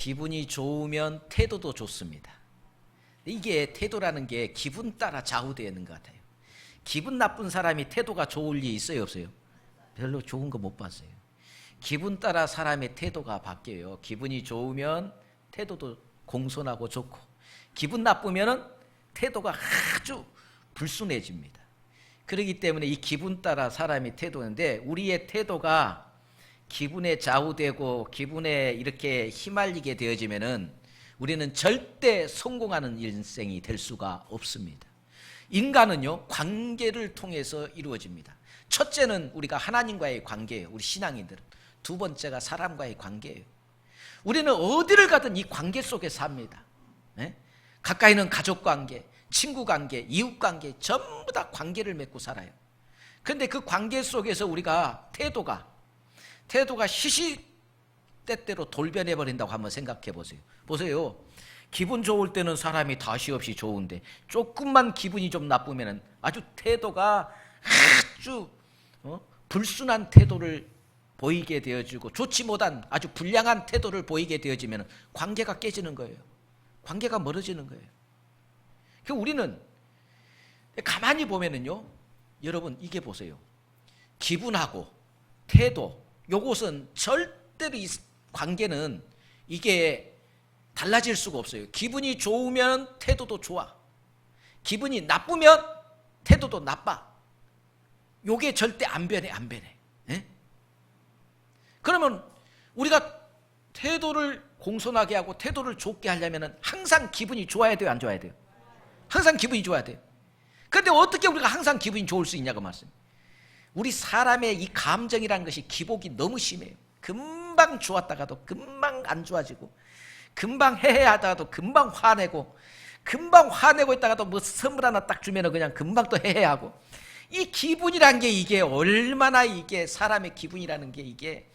기분이 좋으면 태도도 좋습니다. 이게 태도라는 게 기분 따라 좌우되어 있는 것 같아요. 기분 나쁜 사람이 태도가 좋을 리 있어요, 없어요? 별로 좋은 거 못 봤어요. 기분 따라 사람의 태도가 바뀌어요. 기분이 좋으면 태도도 공손하고 좋고, 기분 나쁘면 태도가 아주 불순해집니다. 그렇기 때문에 이 기분 따라 사람이 태도인데, 우리의 태도가 기분에 좌우되고 기분에 이렇게 휘말리게 되어지면은 우리는 절대 성공하는 인생이 될 수가 없습니다. 인간은요, 관계를 통해서 이루어집니다. 첫째는 우리가 하나님과의 관계예요. 우리 신앙인들은. 두 번째가 사람과의 관계예요. 우리는 어디를 가든 이 관계 속에 삽니다. 네? 가까이는 가족 관계, 친구 관계, 이웃 관계, 전부 다 관계를 맺고 살아요. 그런데 그 관계 속에서 우리가 태도가 시시때때로 돌변해 버린다고 한번 생각해 보세요. 보세요. 기분 좋을 때는 사람이 다시 없이 좋은데, 조금만 기분이 좀 나쁘면 아주 태도가 아주 불순한 태도를 보이게 되어지고, 좋지 못한 아주 불량한 태도를 보이게 되어지면 관계가 깨지는 거예요. 관계가 멀어지는 거예요. 그러니까 우리는 가만히 보면은요, 여러분 이게 보세요. 기분하고 태도, 요것은 절대로 이 관계는 이게 달라질 수가 없어요. 기분이 좋으면 태도도 좋아. 기분이 나쁘면 태도도 나빠. 요게 절대 안 변해, 안 변해. 예? 그러면 우리가 태도를 공손하게 하고 태도를 좋게 하려면 항상 기분이 좋아야 돼요, 안 좋아야 돼요? 항상 기분이 좋아야 돼요. 그런데 어떻게 우리가 항상 기분이 좋을 수 있냐고 말씀. 우리 사람의 이 감정이라는 것이 기복이 너무 심해요. 금방 좋았다가도 금방 안 좋아지고, 금방 해해하다가도 금방 화내고, 금방 화내고 있다가도 뭐 선물 하나 딱 주면 그냥 금방 또 해해하고, 이 기분이란 게 이게 얼마나, 이게 사람의 기분이라는 게 이게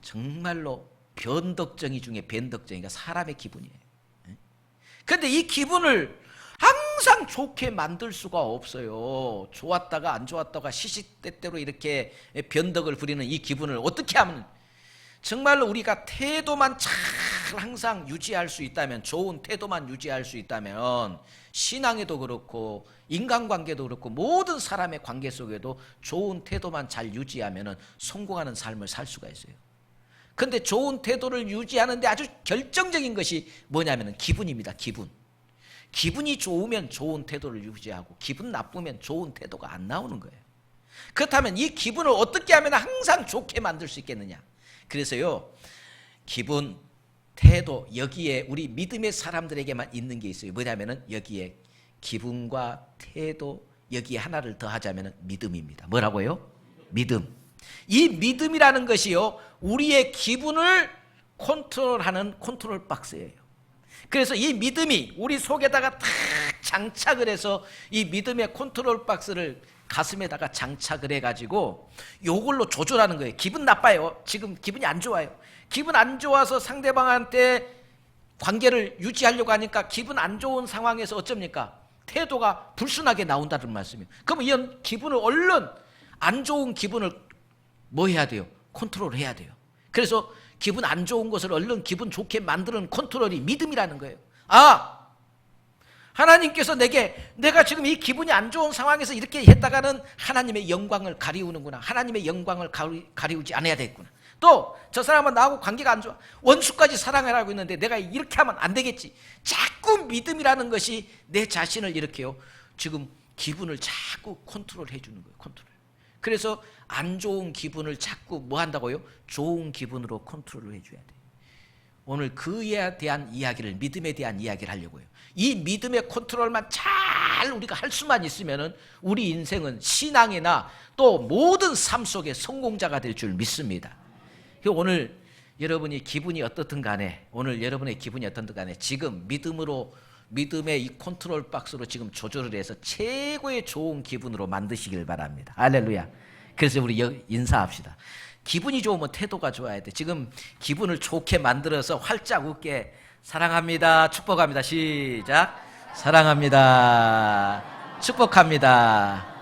정말로 변덕정이 중에 변덕정이가 사람의 기분이에요. 그런데 이 기분을 항상 좋게 만들 수가 없어요. 좋았다가 안 좋았다가 시시때때로 이렇게 변덕을 부리는 이 기분을 어떻게 하면, 정말로 우리가 태도만 잘 항상 유지할 수 있다면, 좋은 태도만 유지할 수 있다면, 신앙에도 그렇고 인간관계도 그렇고 모든 사람의 관계 속에도 좋은 태도만 잘 유지하면 성공하는 삶을 살 수가 있어요. 그런데 좋은 태도를 유지하는데 아주 결정적인 것이 뭐냐면 기분입니다. 기분이 좋으면 좋은 태도를 유지하고, 기분 나쁘면 좋은 태도가 안 나오는 거예요. 그렇다면 이 기분을 어떻게 하면 항상 좋게 만들 수 있겠느냐? 그래서요, 기분, 태도, 여기에 우리 믿음의 사람들에게만 있는 게 있어요. 뭐냐면은 여기에 기분과 태도, 여기에 하나를 더 하자면 믿음입니다. 뭐라고요? 믿음. 이 믿음이라는 것이요, 우리의 기분을 컨트롤하는 컨트롤 박스예요. 그래서 이 믿음이 우리 속에다가 탁 장착을 해서, 이 믿음의 컨트롤 박스를 가슴에다가 장착을 해가지고 요걸로 조절하는 거예요. 기분 나빠요. 지금 기분이 안 좋아요. 기분 안 좋아서 상대방한테 관계를 유지하려고 하니까 기분 안 좋은 상황에서 어쩝니까? 태도가 불순하게 나온다는 말씀이에요. 그럼 이런 기분을 얼른, 안 좋은 기분을 뭐 해야 돼요? 컨트롤 해야 돼요. 그래서 기분 안 좋은 것을 얼른 기분 좋게 만드는 컨트롤이 믿음이라는 거예요. 아, 하나님께서 내가 지금 이 기분이 안 좋은 상황에서 이렇게 했다가는 하나님의 영광을 가리우는구나. 하나님의 영광을 가리우지 않아야 되겠구나. 또 저 사람은 나하고 관계가 안 좋아. 원수까지 사랑하라고 했는데 내가 이렇게 하면 안 되겠지. 자꾸 믿음이라는 것이 내 자신을 이렇게요, 지금 기분을 자꾸 컨트롤해 주는 거예요. 컨트롤. 그래서 안 좋은 기분을 자꾸 뭐 한다고요? 좋은 기분으로 컨트롤을 해줘야 돼요. 오늘 그에 대한 이야기를, 믿음에 대한 이야기를 하려고 해요. 이 믿음의 컨트롤만 잘 우리가 할 수만 있으면 우리 인생은 신앙이나 또 모든 삶 속에 성공자가 될 줄 믿습니다. 오늘 여러분이 기분이 어떻든 간에, 오늘 여러분의 기분이 어떻든 간에 지금 믿음의 이 컨트롤 박스로 지금 조절을 해서 최고의 좋은 기분으로 만드시길 바랍니다. 할렐루야. 그래서 우리 인사합시다. 기분이 좋으면 태도가 좋아야 돼. 지금 기분을 좋게 만들어서 활짝 웃게, 사랑합니다, 축복합니다. 시작. 사랑합니다, 축복합니다.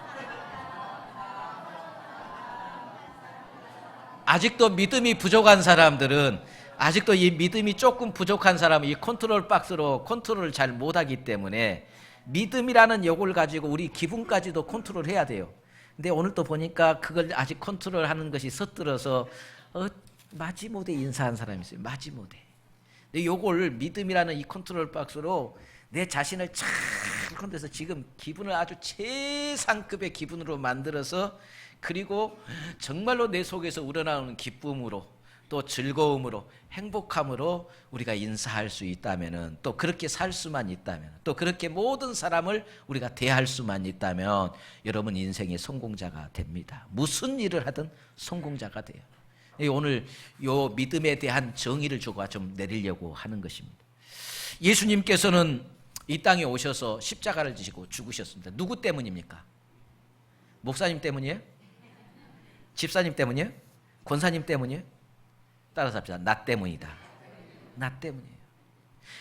아직도 믿음이 부족한 사람들은 아직도 이 믿음이 조금 부족한 사람은 이 컨트롤 박스로 컨트롤을 잘 못하기 때문에 믿음이라는 요걸 가지고 우리 기분까지도 컨트롤해야 돼요. 근데 오늘 또 보니까 그걸 아직 컨트롤하는 것이 서툴어서 마지못해 인사한 사람이 있어요. 마지못해. 근데 요걸 믿음이라는 이 컨트롤 박스로 내 자신을 잘 컨트롤해서 지금 기분을 아주 최상급의 기분으로 만들어서, 그리고 정말로 내 속에서 우러나오는 기쁨으로 또 즐거움으로 행복함으로 우리가 인사할 수 있다면, 또 그렇게 살 수만 있다면, 또 그렇게 모든 사람을 우리가 대할 수만 있다면 여러분 인생의 성공자가 됩니다. 무슨 일을 하든 성공자가 돼요. 오늘 요 믿음에 대한 정의를 제가 좀 내리려고 하는 것입니다. 예수님께서는 이 땅에 오셔서 십자가를 지시고 죽으셨습니다. 누구 때문입니까? 목사님 때문이에요? 집사님 때문이에요? 권사님 때문이에요? 따라서 합시다. 나 때문이다. 나 때문이에요.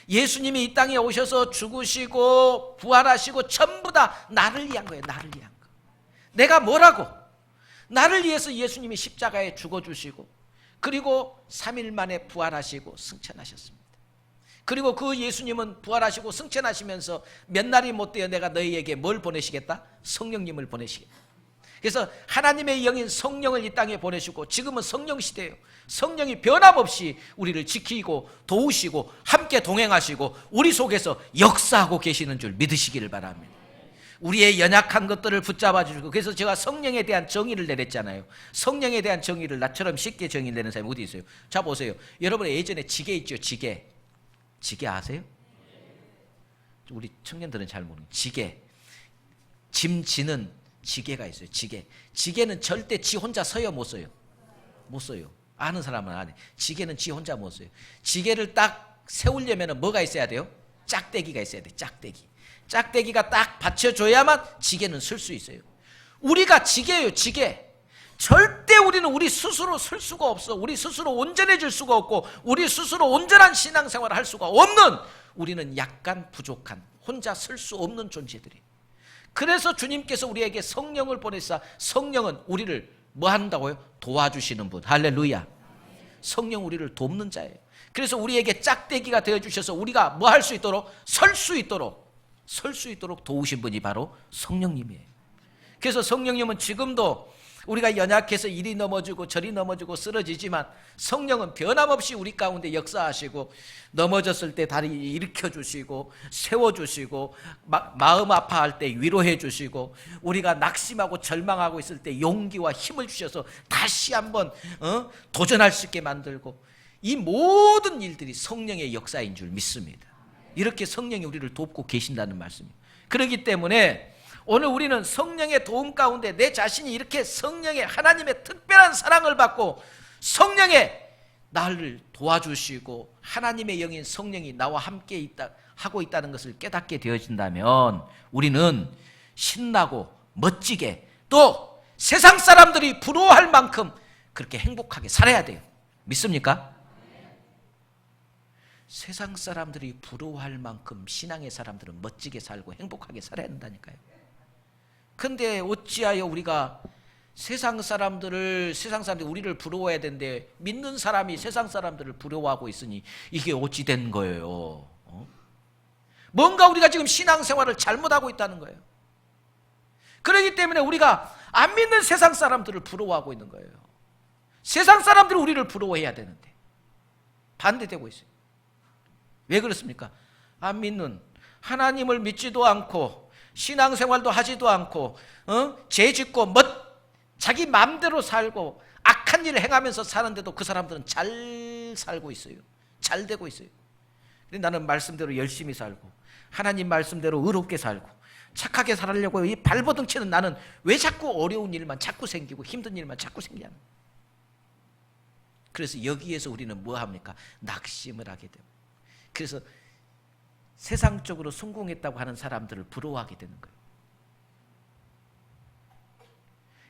예수님이 이 땅에 오셔서 죽으시고 부활하시고 전부 다 나를 위한 거예요. 나를 위한 거. 내가 뭐라고? 나를 위해서 예수님이 십자가에 죽어주시고, 그리고 3일 만에 부활하시고 승천하셨습니다. 그리고 그 예수님은 부활하시고 승천하시면서 몇 날이 못 되어 내가 너희에게 뭘 보내시겠다? 성령님을 보내시겠다. 그래서 하나님의 영인 성령을 이 땅에 보내시고, 지금은 성령 시대예요. 성령이 변함없이 우리를 지키고 도우시고 함께 동행하시고 우리 속에서 역사하고 계시는 줄 믿으시기를 바랍니다. 우리의 연약한 것들을 붙잡아 주시고, 그래서 제가 성령에 대한 정의를 내렸잖아요. 성령에 대한 정의를 나처럼 쉽게 정의를 내는 사람이 어디 있어요? 자 보세요. 여러분 예전에 지게 있죠. 지게. 지게 아세요? 우리 청년들은 잘 모르는 지게. 짐 지는 지게가 있어요. 지게. 지게는 절대 지 혼자 서요, 못 써요? 못 써요. 아는 사람은 아네. 지게는 지 혼자 못 써요. 지게를 딱 세우려면 뭐가 있어야 돼요? 짝대기가 있어야 돼. 짝대기. 짝대기가 딱 받쳐줘야만 지게는 쓸 수 있어요. 우리가 지게예요. 지게. 절대 우리는 우리 스스로 쓸 수가 없어. 우리 스스로 온전해질 수가 없고, 우리 스스로 온전한 신앙생활을 할 수가 없는, 우리는 약간 부족한, 혼자 쓸 수 없는 존재들이에요. 그래서 주님께서 우리에게 성령을 보내사, 성령은 우리를 뭐 한다고요? 도와주시는 분. 할렐루야. 성령 우리를 돕는 자예요. 그래서 우리에게 짝대기가 되어주셔서 우리가 뭐 할 수 있도록, 설 수 있도록 도우신 분이 바로 성령님이에요. 그래서 성령님은 지금도 우리가 연약해서 이리 넘어지고 저리 넘어지고 쓰러지지만, 성령은 변함없이 우리 가운데 역사하시고, 넘어졌을 때 다리 일으켜주시고 세워주시고, 마음 아파할 때 위로해 주시고, 우리가 낙심하고 절망하고 있을 때 용기와 힘을 주셔서 다시 한번 도전할 수 있게 만들고, 이 모든 일들이 성령의 역사인 줄 믿습니다. 이렇게 성령이 우리를 돕고 계신다는 말씀이에요. 그렇기 때문에 오늘 우리는 성령의 도움 가운데 내 자신이 이렇게 성령의, 하나님의 특별한 사랑을 받고 성령의 나를 도와주시고 하나님의 영인 성령이 나와 함께 하고 있다는 것을 깨닫게 되어진다면, 우리는 신나고 멋지게, 또 세상 사람들이 부러워할 만큼 그렇게 행복하게 살아야 돼요. 믿습니까? 세상 사람들이 부러워할 만큼 신앙의 사람들은 멋지게 살고 행복하게 살아야 한다니까요. 근데 어찌하여 우리가 세상 사람들이 우리를 부러워해야 되는데, 믿는 사람이 세상 사람들을 부러워하고 있으니 이게 어찌 된 거예요? 뭔가 우리가 지금 신앙생활을 잘못하고 있다는 거예요. 그렇기 때문에 우리가 안 믿는 세상 사람들을 부러워하고 있는 거예요. 세상 사람들이 우리를 부러워해야 되는데 반대되고 있어요. 왜 그렇습니까? 안 믿는, 하나님을 믿지도 않고 신앙생활도 하지도 않고 죄 짓고 자기 마음대로 살고 악한 일을 행하면서 사는데도 그 사람들은 잘 살고 있어요. 잘 되고 있어요. 근데 나는 말씀대로 열심히 살고 하나님 말씀대로 의롭게 살고 착하게 살려고 이 발버둥 치는 나는 왜 자꾸 어려운 일만 자꾸 생기고 힘든 일만 자꾸 생기냐. 그래서 여기에서 우리는 뭐 합니까? 낙심을 하게 됩니다. 그래서 세상적으로 성공했다고 하는 사람들을 부러워하게 되는 거예요.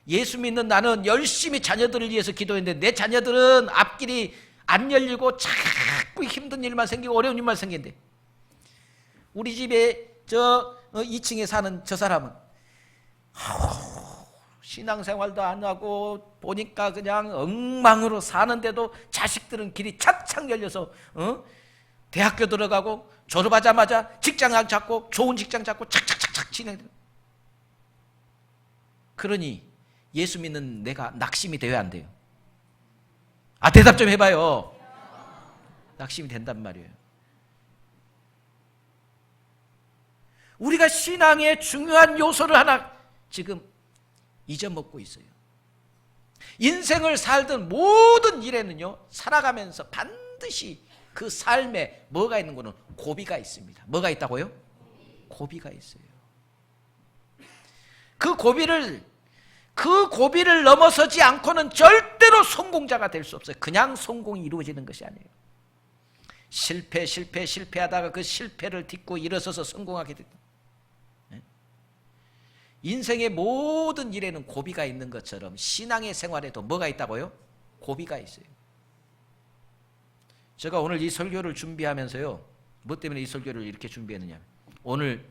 예수 믿는 나는 열심히 자녀들을 위해서 기도했는데 내 자녀들은 앞길이 안 열리고 자꾸 힘든 일만 생기고 어려운 일만 생긴대. 우리 집에 저 2층에 사는 저 사람은 신앙생활도 안 하고 보니까 그냥 엉망으로 사는데도 자식들은 길이 착착 열려서 대학교 들어가고 졸업하자마자 직장 잡고 좋은 직장 잡고 착착착착 진행돼. 그러니 예수 믿는 내가 낙심이 돼야 안 돼요? 아, 대답 좀 해봐요. 낙심이 된단 말이에요. 우리가 신앙의 중요한 요소를 하나 지금 잊어먹고 있어요. 인생을 살던 모든 일에는요, 살아가면서 반드시 그 삶에 뭐가 있는 거는 고비가 있습니다. 뭐가 있다고요? 고비가 있어요. 그 고비를 넘어서지 않고는 절대로 성공자가 될 수 없어요. 그냥 성공이 이루어지는 것이 아니에요. 실패하다가 그 실패를 딛고 일어서서 성공하게 된다. 인생의 모든 일에는 고비가 있는 것처럼 신앙의 생활에도 뭐가 있다고요? 고비가 있어요. 제가 오늘 이 설교를 준비하면서요, 뭐 때문에 이 설교를 이렇게 준비했느냐, 오늘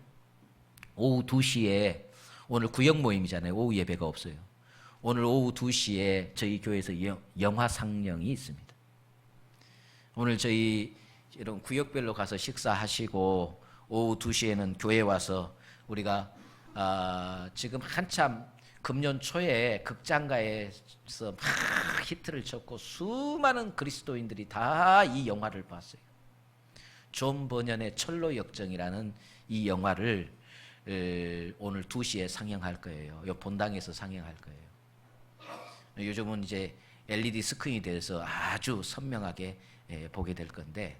오후 2시에 오늘 구역 모임이잖아요. 오후 예배가 없어요. 오늘 오후 2시에 저희 교회에서 영화 상영이 있습니다. 오늘 저희 이런 구역별로 가서 식사하시고 오후 2시에는 교회 와서 우리가 지금 한참 금년 초에 극장가에서 막 히트를 쳤고 수많은 그리스도인들이 다 이 영화를 봤어요. 존 버년의 철로 역정이라는 이 영화를 오늘 2시에 상영할 거예요. 요 본당에서 상영할 거예요. 요즘은 이제 LED 스크린이 돼서 아주 선명하게 보게 될 건데,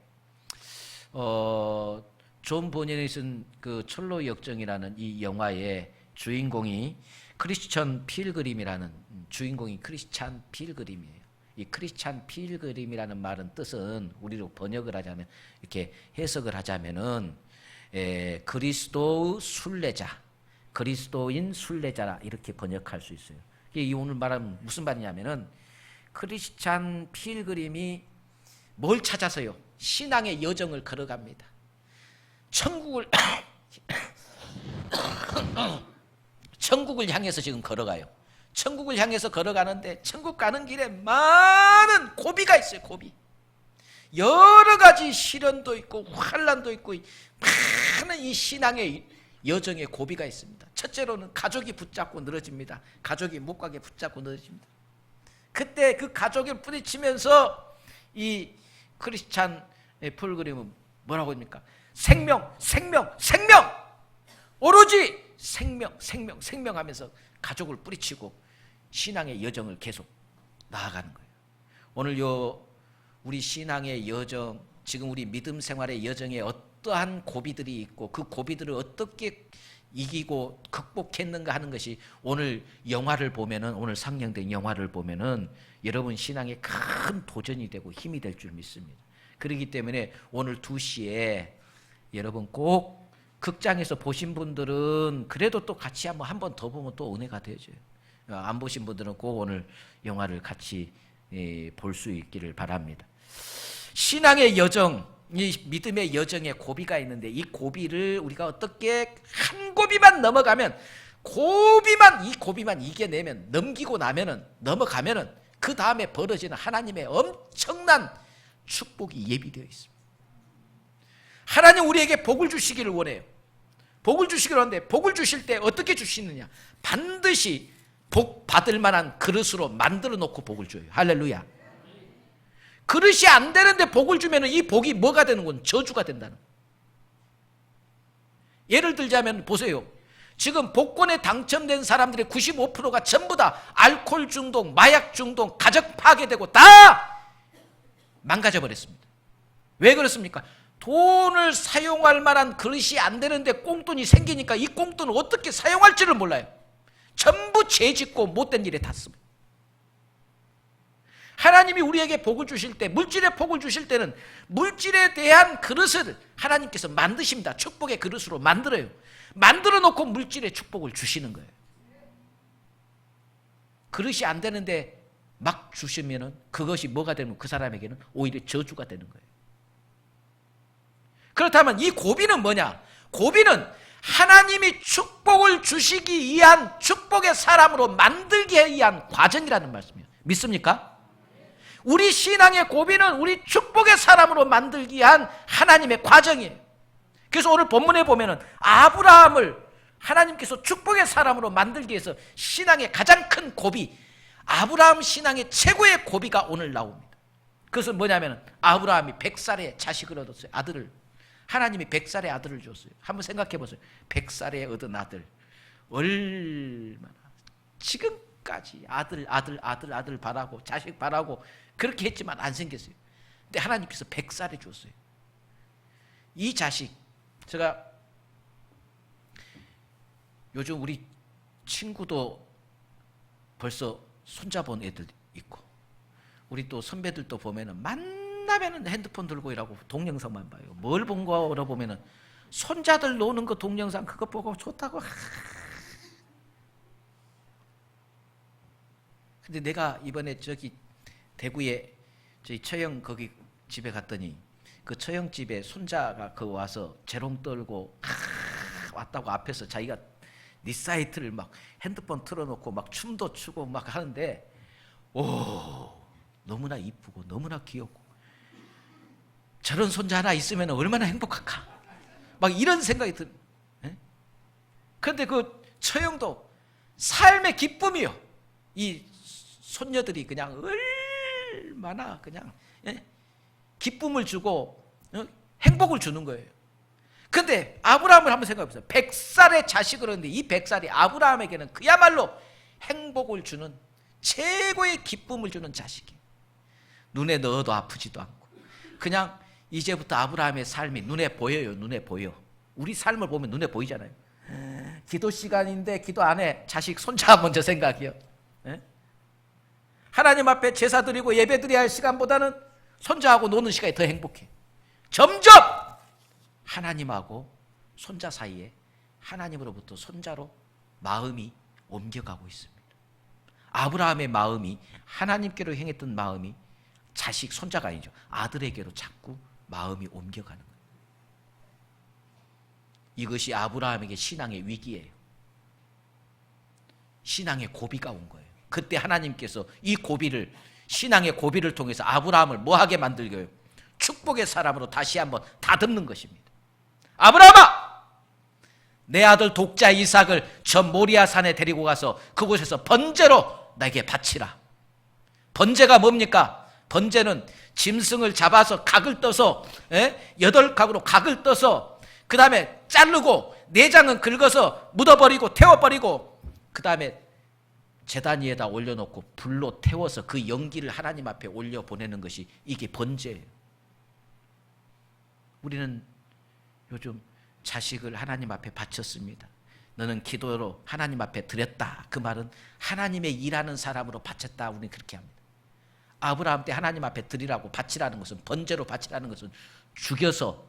존 버년이 쓴 그 철로 역정이라는 이 영화의 주인공이 크리스천 필그림이라는 주인공이 크리스찬 필그림이에요. 이 크리스찬 필그림이라는 말은 뜻은 우리로 번역을 하자면, 이렇게 해석을 하자면은 그리스도의 순례자, 그리스도인 순례자라 이렇게 번역할 수 있어요. 이 오늘 말은 무슨 말이냐면은, 크리스찬 필그림이 뭘 찾아서요? 신앙의 여정을 걸어갑니다. 천국을 향해서 지금 걸어가요. 천국을 향해서 걸어가는데 천국 가는 길에 많은 고비가 있어요. 고비. 여러 가지 시련도 있고 환난도 있고 많은 이 신앙의 여정에 고비가 있습니다. 첫째로는 가족이 붙잡고 늘어집니다. 가족이 못 가게 붙잡고 늘어집니다. 그때 그 가족을 부딪히면서 이 크리스찬 필그림은 뭐라고 합니까? 생명, 생명, 생명! 오로지 생명, 생명, 생명하면서 가족을 뿌리치고 신앙의 여정을 계속 나아가는 거예요. 오늘 우리 신앙의 여정, 지금 우리 믿음 생활의 여정에 어떠한 고비들이 있고 그 고비들을 어떻게 이기고 극복했는가 하는 것이 오늘 영화를 보면은, 오늘 상영된 영화를 보면은 여러분 신앙에 큰 도전이 되고 힘이 될 줄 믿습니다. 그렇기 때문에 오늘 2시에 여러분 꼭 극장에서 보신 분들은 그래도 또 같이 한 번 더 보면 또 은혜가 되죠. 안 보신 분들은 꼭 오늘 영화를 같이 볼 수 있기를 바랍니다. 신앙의 여정, 이 믿음의 여정에 고비가 있는데 이 고비를 우리가 어떻게 한 고비만 넘어가면, 이 고비만 이겨내면, 넘기고 나면은, 넘어가면은 그 다음에 벌어지는 하나님의 엄청난 축복이 예비되어 있습니다. 하나님 우리에게 복을 주시기를 원해요. 복을 주시기를 원하는데 복을 주실 때 어떻게 주시느냐? 반드시 복 받을 만한 그릇으로 만들어 놓고 복을 줘요. 할렐루야. 그릇이 안 되는데 복을 주면 이 복이 뭐가 되는 건 저주가 된다는 거예요. 예를 들자면 보세요. 지금 복권에 당첨된 사람들의 95%가 전부 다 알코올 중독, 마약 중독, 가정 파괴되고 다 망가져 버렸습니다. 왜 그렇습니까? 돈을 사용할 만한 그릇이 안 되는데 꽁돈이 생기니까 이 꽁돈을 어떻게 사용할지를 몰라요. 전부 죄짓고 못된 일에 탔습니다. 하나님이 우리에게 복을 주실 때, 물질의 복을 주실 때는 물질에 대한 그릇을 하나님께서 만드십니다. 축복의 그릇으로 만들어요. 만들어 놓고 물질의 축복을 주시는 거예요. 그릇이 안 되는데 막 주시면은 그것이 뭐가 되면 그 사람에게는 오히려 저주가 되는 거예요. 그렇다면 이 고비는 뭐냐? 고비는 하나님이 축복을 주시기 위한 축복의 사람으로 만들기 위한 과정이라는 말씀이에요. 믿습니까? 우리 신앙의 고비는 우리 축복의 사람으로 만들기 위한 하나님의 과정이에요. 그래서 오늘 본문에 보면은 아브라함을 하나님께서 축복의 사람으로 만들기 위해서 신앙의 가장 큰 고비, 아브라함 신앙의 최고의 고비가 오늘 나옵니다. 그것은 뭐냐면 아브라함이 100살에 자식을 얻었어요. 아들을. 하나님이 100살의 아들을 줬어요. 한번 생각해 보세요. 100살에 얻은 아들. 얼마나 지금까지 아들 바라고 자식 바라고 그렇게 했지만 안 생겼어요. 근데 하나님께서 100살에 줬어요. 이 자식, 제가 요즘 우리 친구도 벌써 손자본 애들 있고, 우리 또 선배들도 보면은 만나면은 핸드폰 들고 일하고 동영상만 봐요. 뭘 본 거로 보면은 손자들 노는 거 동영상 그거 보고 좋다고. 근데 내가 이번에 저기 대구에 저희 처형 거기 집에 갔더니 그 처형 집에 손자가 그 와서 재롱 떨고 왔다고 앞에서 자기가 리사이트를 막 핸드폰 틀어놓고 막 춤도 추고 막 하는데, 오, 너무나 이쁘고 너무나 귀엽고 저런 손자 하나 있으면 얼마나 행복할까, 막 이런 생각이 들. 그런데 그 처형도 삶의 기쁨이요. 이 손녀들이 그냥 얼마나 그냥 기쁨을 주고 행복을 주는 거예요. 근데 아브라함을 한번 생각해 보세요. 100살의 자식을 얻는데 이 100살이 아브라함에게는 그야말로 행복을 주는 최고의 기쁨을 주는 자식이에요. 눈에 넣어도 아프지도 않고 그냥 이제부터 아브라함의 삶이 눈에 보여요. 눈에 보여. 우리 삶을 보면 눈에 보이잖아요. 기도 시간인데 기도 안 해. 자식 손자 먼저 생각이요. 하나님 앞에 제사 드리고 예배 드려야 할 시간보다는 손자하고 노는 시간이 더 행복해. 점점 하나님하고 손자 사이에 하나님으로부터 손자로 마음이 옮겨가고 있습니다. 아브라함의 마음이 하나님께로 향했던 마음이 자식, 손자가 아니죠. 아들에게로 자꾸 마음이 옮겨가는 거예요. 이것이 아브라함에게 신앙의 위기예요. 신앙의 고비가 온 거예요. 그때 하나님께서 이 고비를, 신앙의 고비를 통해서 아브라함을 뭐하게 만들고요? 축복의 사람으로 다시 한번 다듬는 것입니다. 아브라함아! 내 아들 독자 이삭을 저 모리아 산에 데리고 가서 그곳에서 번제로 나에게 바치라. 번제가 뭡니까? 번제는 짐승을 잡아서 각을 떠서 8각으로 각을 떠서 그 다음에 자르고 내장은 긁어서 묻어버리고 태워버리고 그 다음에 제단 위에다 올려놓고 불로 태워서 그 연기를 하나님 앞에 올려보내는 것이 이게 번제예요. 우리는 요즘 자식을 하나님 앞에 바쳤습니다. 너는 기도로 하나님 앞에 드렸다. 그 말은 하나님의 일하는 사람으로 바쳤다. 우리는 그렇게 합니다. 아브라함 때 하나님 앞에 드리라고 바치라는 것은, 번제로 바치라는 것은 죽여서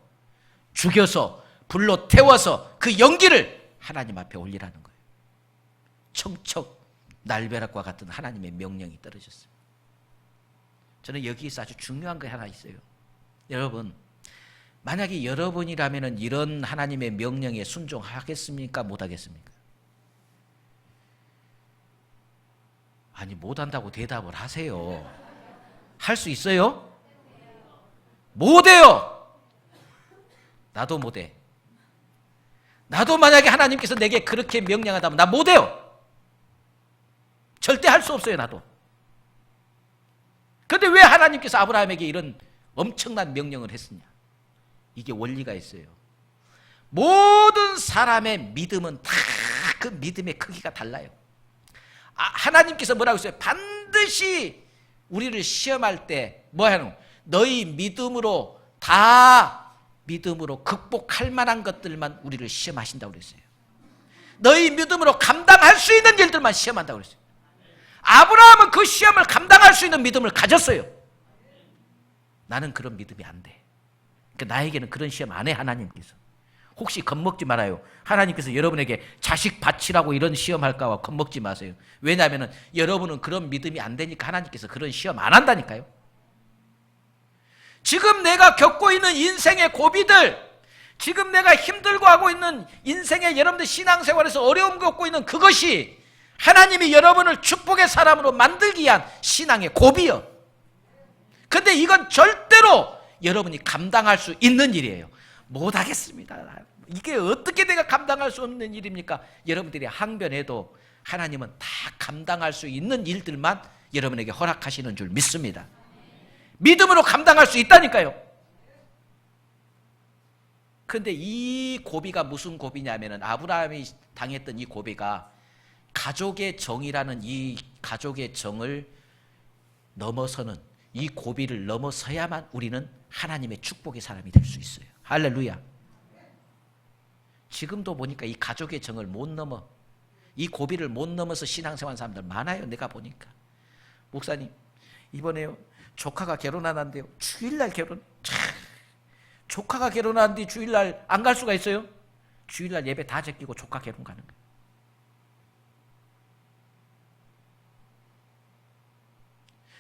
불로 태워서 그 연기를 하나님 앞에 올리라는 거예요. 청청 날벼락과 같은 하나님의 명령이 떨어졌어요. 저는 여기서 아주 중요한 게 하나 있어요. 여러분, 만약에 여러분이라면 이런 하나님의 명령에 순종하겠습니까? 못하겠습니까? 아니, 못한다고 대답을 하세요. 할 수 있어요? 못해요. 나도 못해. 나도 만약에 하나님께서 내게 그렇게 명령하다면 나 못해요. 절대 할 수 없어요. 나도. 그런데 왜 하나님께서 아브라함에게 이런 엄청난 명령을 했느냐? 이게 원리가 있어요. 모든 사람의 믿음은 다 그 믿음의 크기가 달라요. 하나님께서 뭐라고 했어요? 반드시 우리를 시험할 때 뭐하노? 너희 믿음으로 극복할 만한 것들만 우리를 시험하신다고 그랬어요. 너희 믿음으로 감당할 수 있는 일들만 시험한다고 그랬어요. 아브라함은 그 시험을 감당할 수 있는 믿음을 가졌어요. 나는 그런 믿음이 안 돼. 그러니까 나에게는 그런 시험 안 해. 하나님께서 혹시 겁먹지 말아요. 하나님께서 여러분에게 자식 바치라고 이런 시험할까 봐 겁먹지 마세요. 왜냐하면 여러분은 그런 믿음이 안 되니까 하나님께서 그런 시험 안 한다니까요. 지금 내가 겪고 있는 인생의 고비들, 지금 내가 힘들고 하고 있는 인생의 여러분들 신앙생활에서 어려움 겪고 있는 그것이 하나님이 여러분을 축복의 사람으로 만들기 위한 신앙의 고비요. 근데 이건 절대로 여러분이 감당할 수 있는 일이에요. 못하겠습니다. 이게 어떻게 내가 감당할 수 없는 일입니까? 여러분들이 항변해도 하나님은 다 감당할 수 있는 일들만 여러분에게 허락하시는 줄 믿습니다. 믿음으로 감당할 수 있다니까요. 근데 이 고비가 무슨 고비냐면은 아브라함이 당했던 이 고비가 가족의 정이라는 이 가족의 정을 넘어서는 이 고비를 넘어서야만 우리는 하나님의 축복의 사람이 될 수 있어요. 할렐루야. 지금도 보니까 이 가족의 정을 못 넘어, 이 고비를 못 넘어서 신앙생활 사람들 많아요. 내가 보니까. 목사님, 이번에요 조카가 결혼하는데요, 주일날 결혼. 조카가 결혼하는데 주일날 안 갈 수가 있어요? 주일날 예배 다 제끼고 조카 결혼 가는 거예요.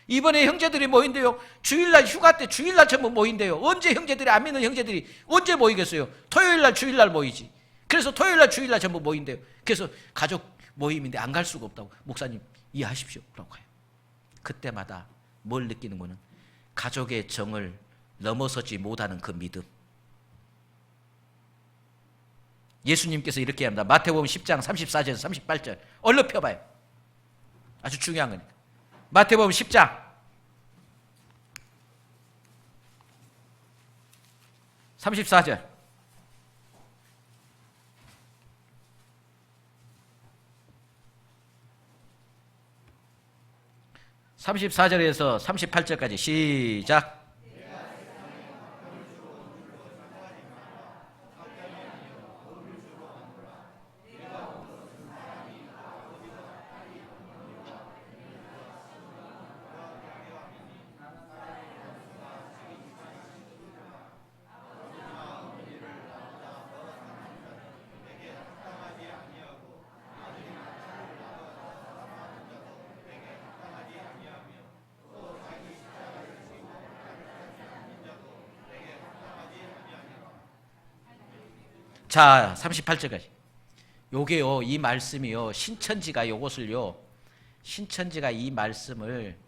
이번에 형제들이 모인대요. 주일날 휴가 때 주일날 전부 모인대요. 언제 형제들이 안 믿는 형제들이 언제 모이겠어요? 토요일날 주일날 모이지. 그래서 토요일날 주일날 전부 모인대요. 그래서 가족 모임인데 안 갈 수가 없다고. 목사님 이해하십시오 라고 해요. 그때마다 뭘 느끼는 거는 가족의 정을 넘어서지 못하는 그 믿음. 예수님께서 이렇게 합니다. 마태복음 10장 34절에서 38절 얼른 펴봐요. 아주 중요한 거니까. 마태복음 10장 34절. (34절에서) (38절까지) 시작. 자, 38절까지. 요게요, 이 말씀이요, 신천지가 요것을요, 신천지가 이 말씀을,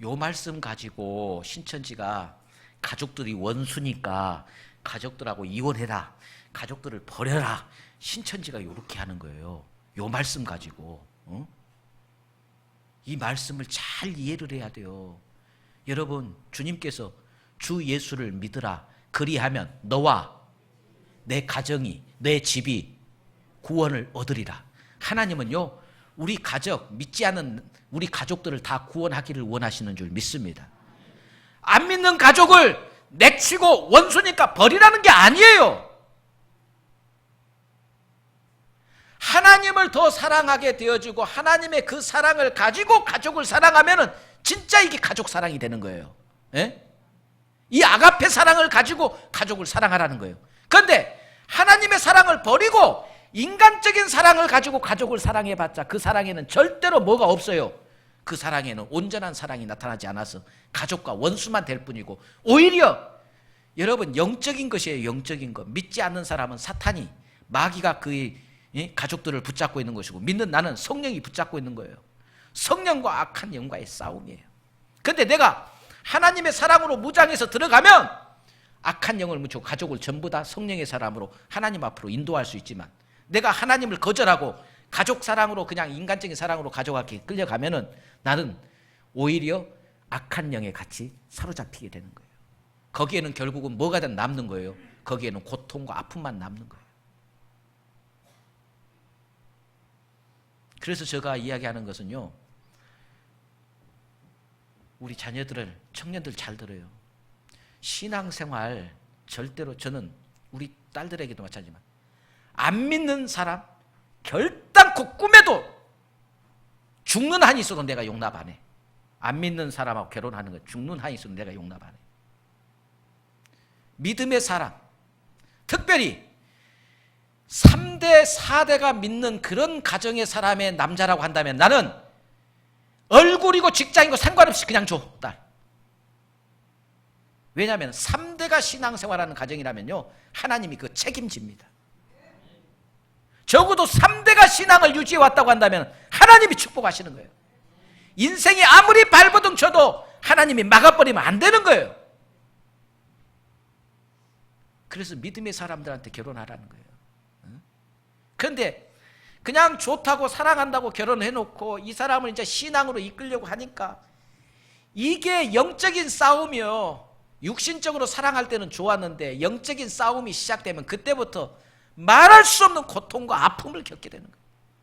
요 말씀 가지고 신천지가 가족들이 원수니까 가족들하고 이혼해라, 가족들을 버려라, 신천지가 요렇게 하는 거예요. 요 말씀 가지고. 이 말씀을 잘 이해를 해야 돼요. 여러분, 주님께서 주 예수를 믿으라 그리하면 너와 내 가정이, 내 집이 구원을 얻으리라. 하나님은요, 우리 가족, 믿지 않는 우리 가족들을 다 구원하기를 원하시는 줄 믿습니다. 안 믿는 가족을 내치고 원수니까 버리라는 게 아니에요. 하나님을 더 사랑하게 되어주고 하나님의 그 사랑을 가지고 가족을 사랑하면은 진짜 이게 가족 사랑이 되는 거예요. 예? 이 아가페 사랑을 가지고 가족을 사랑하라는 거예요. 그런데 하나님의 사랑을 버리고 인간적인 사랑을 가지고 가족을 사랑해봤자 그 사랑에는 절대로 뭐가 없어요. 그 사랑에는 온전한 사랑이 나타나지 않아서 가족과 원수만 될 뿐이고, 오히려 여러분 영적인 것이에요. 영적인 것. 믿지 않는 사람은 사탄이, 마귀가 그의 가족들을 붙잡고 있는 것이고, 믿는 나는 성령이 붙잡고 있는 거예요. 성령과 악한 영과의 싸움이에요. 그런데 내가 하나님의 사랑으로 무장해서 들어가면 악한 영을 묻히고 가족을 전부 다 성령의 사람으로 하나님 앞으로 인도할 수 있지만, 내가 하나님을 거절하고 가족 사랑으로 그냥 인간적인 사랑으로 가족에게 끌려가면은 나는 오히려 악한 영에 같이 사로잡히게 되는 거예요. 거기에는 결국은 뭐가 남는 거예요? 거기에는 고통과 아픔만 남는 거예요. 그래서 제가 이야기하는 것은요, 우리 자녀들을, 청년들 잘 들어요. 신앙생활 절대로, 저는 우리 딸들에게도 마찬가지지만 안 믿는 사람 결단코 꿈에도 죽는 한이 있어도 내가 용납 안 해. 안 믿는 사람하고 결혼하는 거 죽는 한이 있어도 내가 용납 안 해. 믿음의 사람, 특별히 3대 4대가 믿는 그런 가정의 사람의 남자라고 한다면 나는 얼굴이고 직장이고 상관없이 그냥 줘, 딸. 왜냐하면 3대가 신앙생활하는 가정이라면요, 하나님이 그 책임집니다. 적어도 3대가 신앙을 유지해 왔다고 한다면 하나님이 축복하시는 거예요. 인생이 아무리 발버둥 쳐도 하나님이 막아버리면 안 되는 거예요. 그래서 믿음의 사람들한테 결혼하라는 거예요. 그런데 그냥 좋다고 사랑한다고 결혼해놓고 이 사람을 이제 신앙으로 이끌려고 하니까 이게 영적인 싸움이요, 육신적으로 사랑할 때는 좋았는데 영적인 싸움이 시작되면 그때부터 말할 수 없는 고통과 아픔을 겪게 되는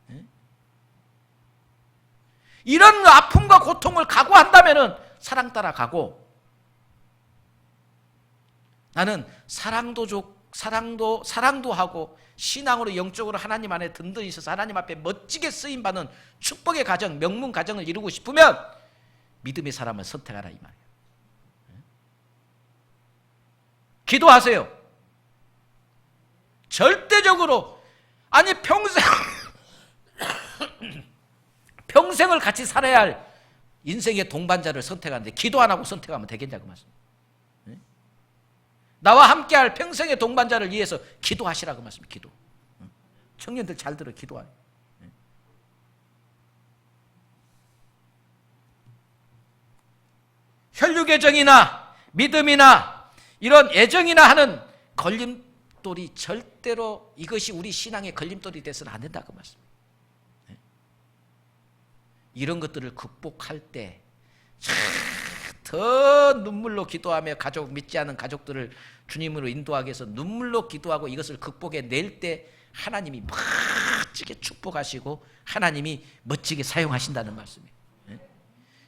거예요. 이런 아픔과 고통을 각오한다면 사랑 따라가고, 나는 사랑도 하고 신앙으로 영적으로 하나님 안에 든든히 있어서 하나님 앞에 멋지게 쓰임받는 축복의 가정, 명문 가정을 이루고 싶으면 믿음의 사람을 선택하라 이 말이에요. 기도하세요. 절대적으로, 아니 평생을 같이 살아야 할 인생의 동반자를 선택하는데 기도 안 하고 선택하면 되겠냐고 말씀. 나와 함께할 평생의 동반자를 위해서 기도하시라고 말씀입니다. 기도. 청년들 잘 들어, 기도하라. 혈육애정이나 믿음이나 이런 애정이나 하는 걸림돌이 절대로 이것이 우리 신앙의 걸림돌이 돼서는 안 된다고 말씀입니다. 이런 것들을 극복할 때 더 눈물로 기도하며 가족, 믿지 않은 가족들을 주님으로 인도하기 위해서 눈물로 기도하고 이것을 극복해 낼 때 하나님이 멋지게 축복하시고 하나님이 멋지게 사용하신다는 말씀이에요.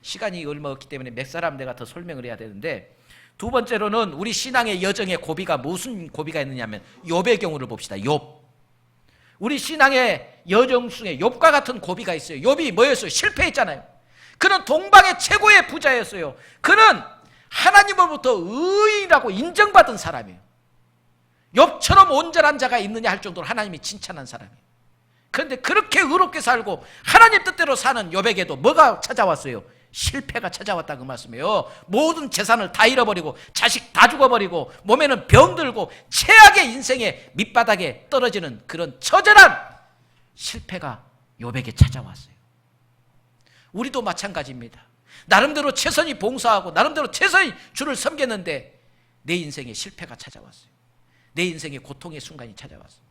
시간이 얼마 없기 때문에 몇 사람 내가 더 설명을 해야 되는데, 두 번째로는 우리 신앙의 여정의 고비가 무슨 고비가 있느냐면 욥의 경우를 봅시다. 욥. 우리 신앙의 여정 중에 욥과 같은 고비가 있어요. 욥이 뭐였어요? 실패했잖아요. 그는 동방의 최고의 부자였어요. 그는 하나님으로부터 의인이라고 인정받은 사람이에요. 욥처럼 온전한 자가 있느냐 할 정도로 하나님이 칭찬한 사람이에요. 그런데 그렇게 의롭게 살고 하나님 뜻대로 사는 욥에게도 뭐가 찾아왔어요? 실패가 찾아왔다 그 말씀이에요. 모든 재산을 다 잃어버리고 자식 다 죽어버리고 몸에는 병들고 최악의 인생의 밑바닥에 떨어지는 그런 처절한 실패가 욥에게 찾아왔어요. 우리도 마찬가지입니다. 나름대로 최선히 봉사하고 나름대로 최선히 주를 섬겼는데 내 인생에 실패가 찾아왔어요. 내 인생에 고통의 순간이 찾아왔어요.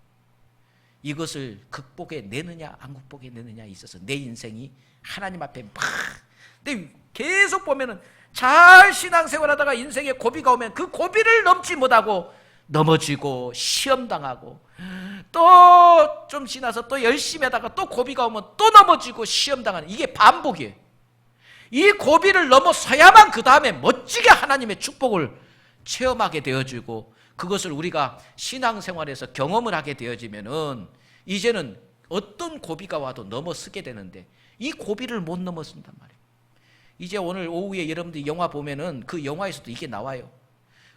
이것을 극복해 내느냐 안 극복해 내느냐에 있어서 내 인생이 하나님 앞에 막, 근데 계속 보면은 잘 신앙생활하다가 인생에 고비가 오면 그 고비를 넘지 못하고 넘어지고 시험당하고, 또 좀 지나서 또 열심히 하다가 또 고비가 오면 또 넘어지고 시험당하는, 이게 반복이에요. 이 고비를 넘어서야만 그 다음에 멋지게 하나님의 축복을 체험하게 되어지고, 그것을 우리가 신앙생활에서 경험을 하게 되어지면은 이제는 어떤 고비가 와도 넘어서게 되는데 이 고비를 못 넘어선단 말이에요. 이제 오늘 오후에 여러분들이 영화 보면은 그 영화에서도 이게 나와요.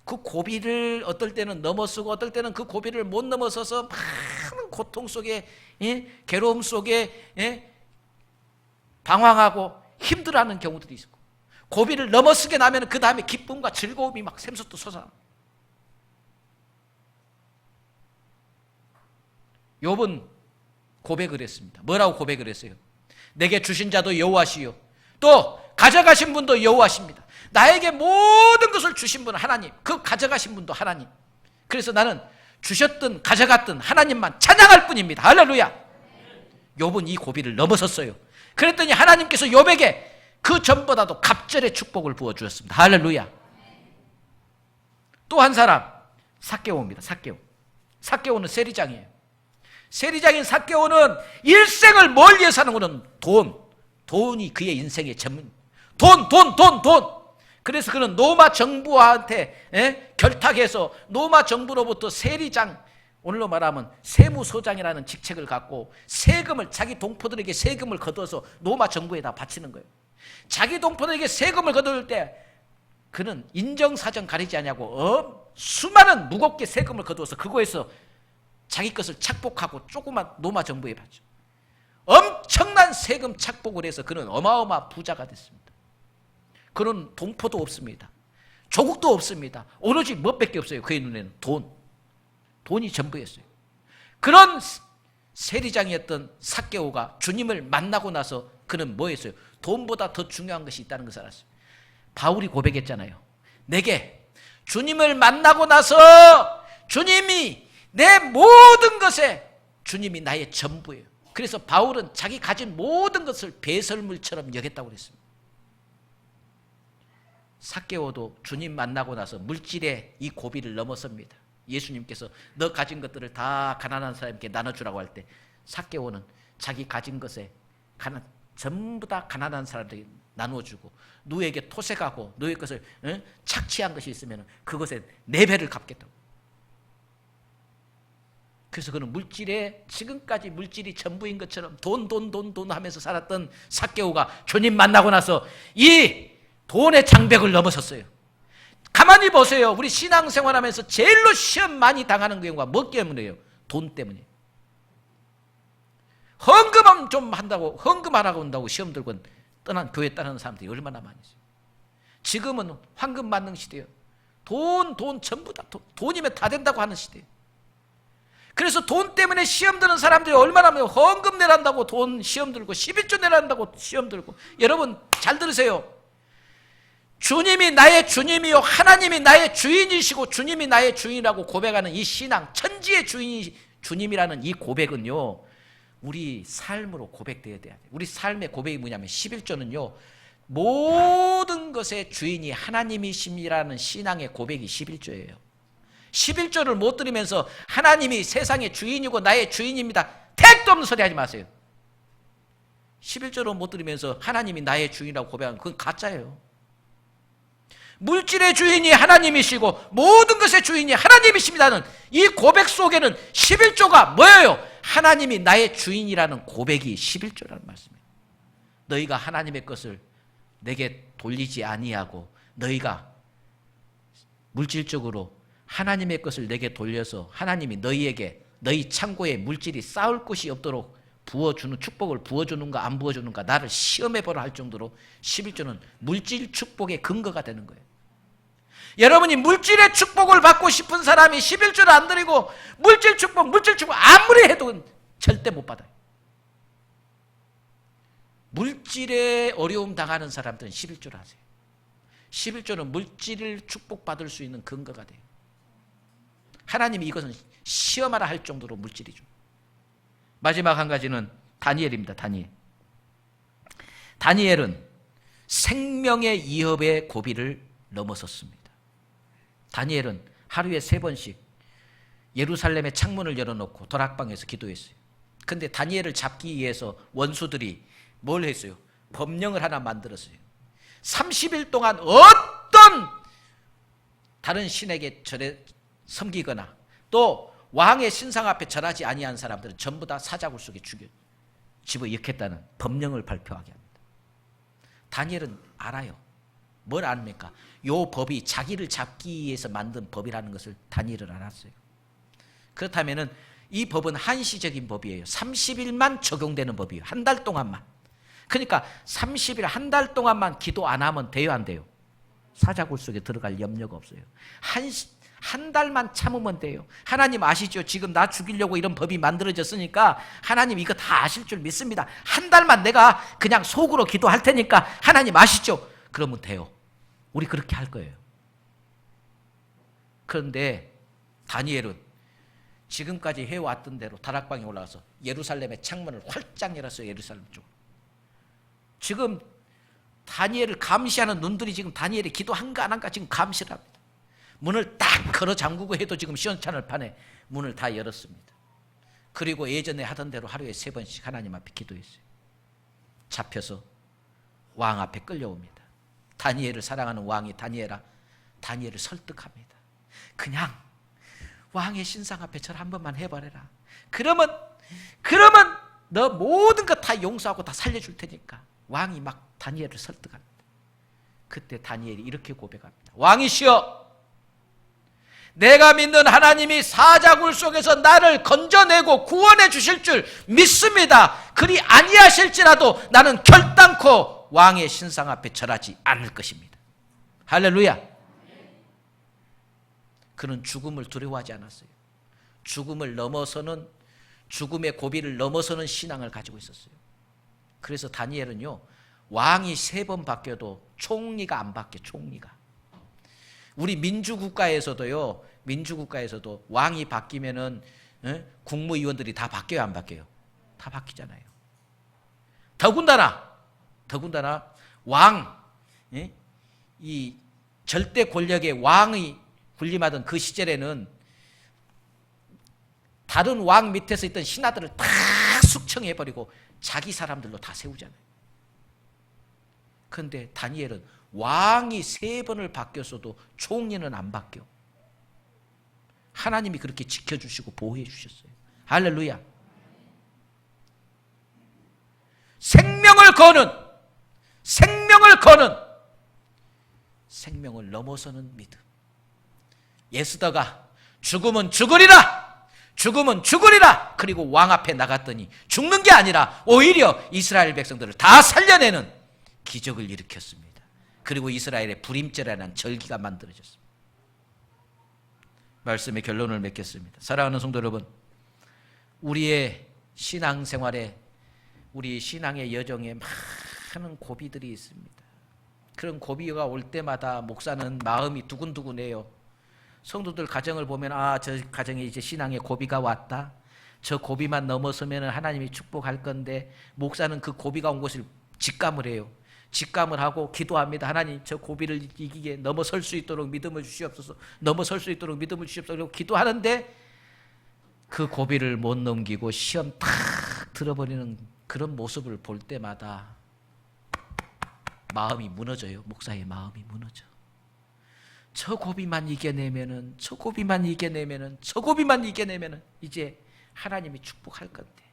그 고비를 어떨 때는 넘어서고 어떨 때는 그 고비를 못 넘어서서 많은 고통 속에, 괴로움 속에 방황하고 힘들어하는 경우들이 있고, 고비를 넘어서게 나면 그 다음에 기쁨과 즐거움이 막 샘솟도 솟아. 욥은 고백을 했습니다. 뭐라고 고백을 했어요? 내게 주신 자도 여호와시요 또 가져가신 분도 여호와십니다. 나에게 모든 것을 주신 분은 하나님, 그 가져가신 분도 하나님. 그래서 나는 주셨든 가져갔든 하나님만 찬양할 뿐입니다. 할렐루야. 욥은 이 고비를 넘어섰어요. 그랬더니 하나님께서 욥에게 그 전보다도 갑절의 축복을 부어주었습니다. 할렐루야. 또 한 사람, 삭개오입니다. 삭개오는 세리장이에요. 세리장인 삭개오는 일생을 뭘 위해서 사는 거는 돈이 그의 인생의 전문. 돈. 그래서 그는 로마 정부한테 결탁해서 로마 정부로부터 세리장, 오늘로 말하면 세무소장이라는 직책을 갖고 세금을, 자기 동포들에게 세금을 거둬서 로마 정부에다 바치는 거예요. 자기 동포들에게 세금을 거둘 때 그는 인정사정 가리지 않냐고 수많은 무겁게 세금을 거두어서 그거에서 자기 것을 착복하고 조그만 로마 정부에 바쳐 엄청난 세금 착복을 해서 그는 어마어마한 부자가 됐습니다. 그는 동포도 없습니다. 조국도 없습니다. 오로지 무엇밖에 없어요. 그의 눈에는 돈이 전부였어요. 그런 세리장이었던 삭개오가 주님을 만나고 나서 그는 뭐 했어요? 돈보다 더 중요한 것이 있다는 것을 알았어요. 바울이 고백했잖아요. 내게 주님을 만나고 나서 주님이 내 모든 것에 주님이 나의 전부예요. 그래서 바울은 자기 가진 모든 것을 배설물처럼 여겼다고 그랬습니다. 삭개오도 주님 만나고 나서 물질의 이 고비를 넘어섭니다. 예수님께서 너 가진 것들을 다 가난한 사람에게 나눠주라고 할 때 삭개오는 자기 가진 것에 전부 다 가난한 사람들에게 나누어주고 누에게 토색하고 누의 것을 착취한 것이 있으면 그것에 4배를 갚겠다고. 그래서 그는 물질에 지금까지 물질이 전부인 것처럼 돈 하면서 살았던 삭개오가 주님 만나고 나서 이 돈의 장벽을 넘어섰어요. 가만히 보세요. 우리 신앙생활하면서 제일로 시험 많이 당하는 경우가 뭐 때문이에요? 돈 때문이에요. 헌금 좀 한다고, 헌금 안 하고 온다고 시험 들고 교회 떠나는 사람들이 얼마나 많이 있어요. 지금은 황금 만능 시대예요. 돈 전부 다 돈이면 다 된다고 하는 시대예요. 그래서 돈 때문에 시험 드는 사람들이 얼마나 많아요. 헌금 내란다고 돈 시험 들고 11조 내란다고 시험 들고. 여러분 잘 들으세요. 주님이 나의 주님이요 하나님이 나의 주인이시고 주님이 나의 주인이라고 고백하는 이 신앙, 천지의 주인이 주님이라는 이 고백은요, 우리 삶으로 고백되어야 돼요. 우리 삶의 고백이 뭐냐면 11조는요 모든 것의 주인이 하나님이심이라는 신앙의 고백이 11조예요 11조를 못 들으면서 하나님이 세상의 주인이고 나의 주인입니다, 택도 없는 소리 하지 마세요. 11조를 못 들으면서 하나님이 나의 주인이라고 고백하면 그건 가짜예요. 물질의 주인이 하나님이시고 모든 것의 주인이 하나님이십니다는 이 고백 속에는 11조가 뭐예요? 하나님이 나의 주인이라는 고백이 11조라는 말씀이에요. 너희가 하나님의 것을 내게 돌리지 아니하고 너희가 물질적으로 하나님의 것을 내게 돌려서 하나님이 너희에게 너희 창고에 물질이 쌓을 곳이 없도록 부어주는 축복을 부어주는가 안 부어주는가 나를 시험해보라 할 정도로 11조는 물질 축복의 근거가 되는 거예요. 여러분이 물질의 축복을 받고 싶은 사람이 11조를 안 드리고 물질 축복 아무리 해도 절대 못 받아요. 물질에 어려움 당하는 사람들은 11조를 하세요. 11조는 물질을 축복받을 수 있는 근거가 돼요. 하나님이 이것은 시험하라 할 정도로 물질이죠. 마지막 한 가지는 다니엘입니다. 다니엘은 생명의 위협의 고비를 넘어섰습니다. 다니엘은 하루에 3번씩 예루살렘의 창문을 열어놓고 다락방에서 기도했어요. 그런데 다니엘을 잡기 위해서 원수들이 뭘 했어요? 법령을 하나 만들었어요. 30일 동안 어떤 다른 신에게 섬기거나 또 왕의 신상 앞에 절하지 아니한 사람들은 전부 다 사자굴 속에 집어넣겠다는 법령을 발표하게 합니다. 다니엘은 알아요. 뭘 압니까? 요 법이 자기를 잡기 위해서 만든 법이라는 것을 다니엘은 알았어요. 그렇다면 이 법은 한시적인 법이에요. 30일만 적용되는 법이에요. 한 달 동안만. 그러니까 30일 한 달 동안만 기도 안 하면 돼요, 안 돼요? 사자굴 속에 들어갈 염려가 없어요. 한 달만 참으면 돼요. 하나님 아시죠? 지금 나 죽이려고 이런 법이 만들어졌으니까 하나님 이거 다 아실 줄 믿습니다. 한 달만 내가 그냥 속으로 기도할 테니까 하나님 아시죠? 그러면 돼요. 우리 그렇게 할 거예요. 그런데 다니엘은 지금까지 해왔던 대로 다락방에 올라가서 예루살렘의 창문을 활짝 열었어요. 예루살렘 쪽으로. 지금 다니엘을 감시하는 눈들이 지금 다니엘이 기도한가 안 한가 지금 감시를 합니다. 문을 딱 걸어 잠그고 해도 지금 시원찮을 판에 문을 다 열었습니다. 그리고 예전에 하던 대로 하루에 3번씩 하나님 앞에 기도했어요. 잡혀서 왕 앞에 끌려옵니다. 다니엘을 사랑하는 왕이 다니엘을 설득합니다. 그냥 왕의 신상 앞에 절 한 번만 해버려라. 그러면 너 모든 것 다 용서하고 다 살려줄 테니까. 왕이 막 다니엘을 설득합니다. 그때 다니엘이 이렇게 고백합니다. 왕이시여, 내가 믿는 하나님이 사자굴 속에서 나를 건져내고 구원해 주실 줄 믿습니다. 그리 아니하실지라도 나는 결단코 왕의 신상 앞에 절하지 않을 것입니다. 할렐루야. 그는 죽음을 두려워하지 않았어요. 죽음을 넘어서는, 죽음의 고비를 넘어서는 신앙을 가지고 있었어요. 그래서 다니엘은요, 왕이 3번 바뀌어도 총리가 안 바뀌어. 총리가. 우리 민주국가에서도요, 민주국가에서도 왕이 바뀌면은 국무위원들이 다 바뀌어요, 안 바뀌어요? 다 바뀌잖아요. 더군다나 왕, 이 절대 권력의 왕이 군림하던 그 시절에는 다른 왕 밑에서 있던 신하들을 다 숙청해버리고 자기 사람들로 다 세우잖아요. 그런데 다니엘은 왕이 3번을 바뀌었어도 총리는 안 바뀌어. 하나님이 그렇게 지켜주시고 보호해 주셨어요. 할렐루야. 생명을 거는 생명을 넘어서는 믿음. 예스더가 죽으면 죽으리라. 그리고 왕 앞에 나갔더니 죽는 게 아니라 오히려 이스라엘 백성들을 다 살려내는 기적을 일으켰습니다. 그리고 이스라엘의 불임절이라는 절기가 만들어졌습니다. 말씀의 결론을 맺겠습니다. 사랑하는 성도 여러분, 우리의 신앙생활에, 우리 신앙의 여정에 많은 고비들이 있습니다. 그런 고비가 올 때마다 목사는 마음이 두근두근해요. 성도들 가정을 보면 저 가정에 이제 신앙의 고비가 왔다. 저 고비만 넘어서면 하나님이 축복할 건데, 목사는 그 고비가 온 것을 직감을 해요. 직감을 하고 기도합니다. 하나님, 저 고비를 이기게 넘어설 수 있도록 믿음을 주시옵소서. 넘어설 수 있도록 믿음을 주시옵소서. 그리고 기도하는데 그 고비를 못 넘기고 시험 탁 들어버리는 그런 모습을 볼 때마다 마음이 무너져요. 목사의 마음이 무너져. 저 고비만 이겨내면은 이제 하나님이 축복할 건데.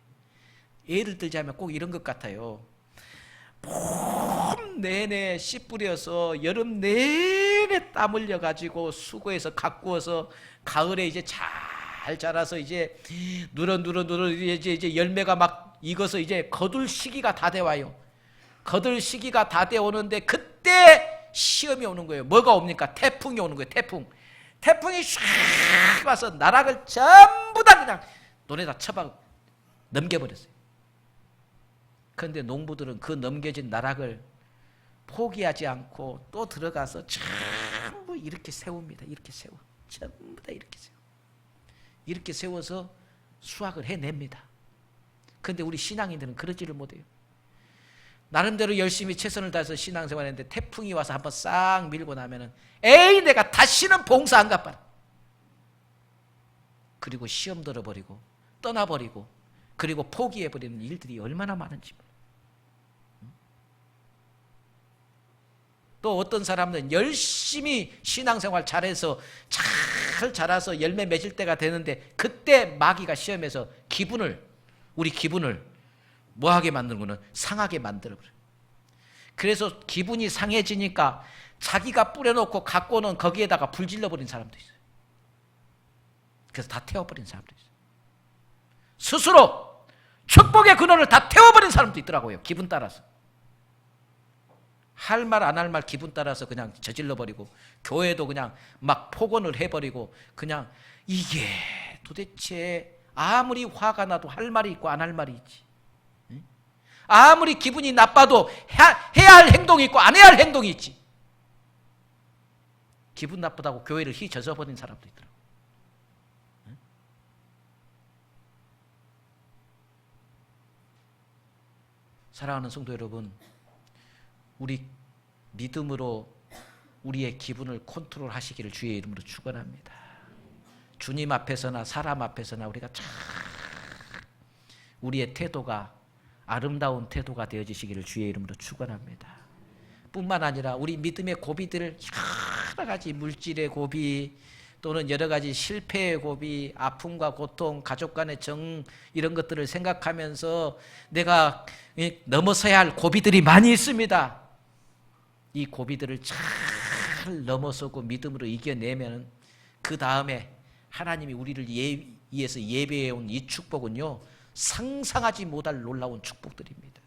예를 들자면 꼭 이런 것 같아요. 봄 내내 씨 뿌려서 여름 내내 땀 흘려가지고 수고해서 가꾸어서 가을에 이제 잘 자라서 이제 누런 이제 열매가 막 익어서 이제 거둘 시기가 다 돼 와요. 거둘 시기가 다 돼 오는데 그때 시험이 오는 거예요. 뭐가 옵니까? 태풍이 오는 거예요. 태풍이 샥 와서 나락을 전부 다 그냥 논에다 쳐박 넘겨버렸어요. 그런데 농부들은 그 넘겨진 나락을 포기하지 않고 또 들어가서 전부 이렇게 세웁니다. 전부 다 이렇게 세워서 수확을 해냅니다. 그런데 우리 신앙인들은 그러지를 못해요. 나름대로 열심히 최선을 다해서 신앙생활했는데 태풍이 와서 한번 싹 밀고 나면은 에이, 내가 다시는 봉사 안 갚아라. 그리고 시험 들어버리고 떠나버리고 그리고 포기해버리는 일들이 얼마나 많은지. 또 어떤 사람은 열심히 신앙생활 잘해서 잘 자라서 열매 맺을 때가 되는데 그때 마귀가 시험에서 우리 기분을 뭐하게 만드는 상하게 만들어버려요. 그래서 기분이 상해지니까 자기가 뿌려놓고 갖고는 거기에다가 불 질러버린 사람도 있어요. 그래서 다 태워버린 사람도 있어요. 스스로 축복의 근원을 다 태워버린 사람도 있더라고요. 기분 따라서. 할 말 안 할 말 기분 따라서 그냥 저질러버리고 교회도 그냥 막 폭언을 해버리고 그냥 이게 도대체 아무리 화가 나도 할 말이 있고 안 할 말이 있지. 아무리 기분이 나빠도 해야 할 행동이 있고 안 해야 할 행동이 있지. 기분 나쁘다고 교회를 휘저어버린 사람도 있더라고요. 사랑하는 성도 여러분, 우리 믿음으로 우리의 기분을 컨트롤 하시기를 주의 이름으로 축원합니다. 주님 앞에서나 사람 앞에서나 우리가 참 우리의 태도가 아름다운 태도가 되어지시기를 주의 이름으로 축원합니다. 뿐만 아니라 우리 믿음의 고비들을 여러 가지 물질의 고비 또는 여러 가지 실패의 고비, 아픔과 고통, 가족 간의 정 이런 것들을 생각하면서 내가 넘어서야 할 고비들이 많이 있습니다. 이 고비들을 잘 넘어서고 믿음으로 이겨내면 그 다음에 하나님이 우리를 위해서 예배해온 이 축복은요, 상상하지 못할 놀라운 축복들입니다.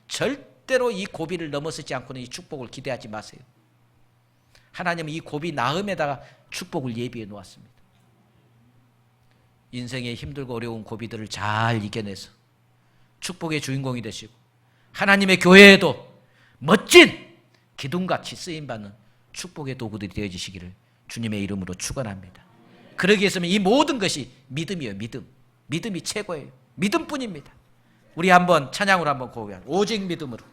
절대로 이 고비를 넘어서지 않고는 이 축복을 기대하지 마세요. 하나님은 이 고비 나음에다가 축복을 예비해 놓았습니다. 인생의 힘들고 어려운 고비들을 잘 이겨내서 축복의 주인공이 되시고 하나님의 교회에도 멋진 기둥같이 쓰임받는 축복의 도구들이 되어지시기를 주님의 이름으로 축원합니다. 그러기 위해서는 이 모든 것이 믿음이에요. 믿음이 최고예요. 믿음뿐입니다. 우리 한번 찬양으로 한번 고백합니다. 오직 믿음으로.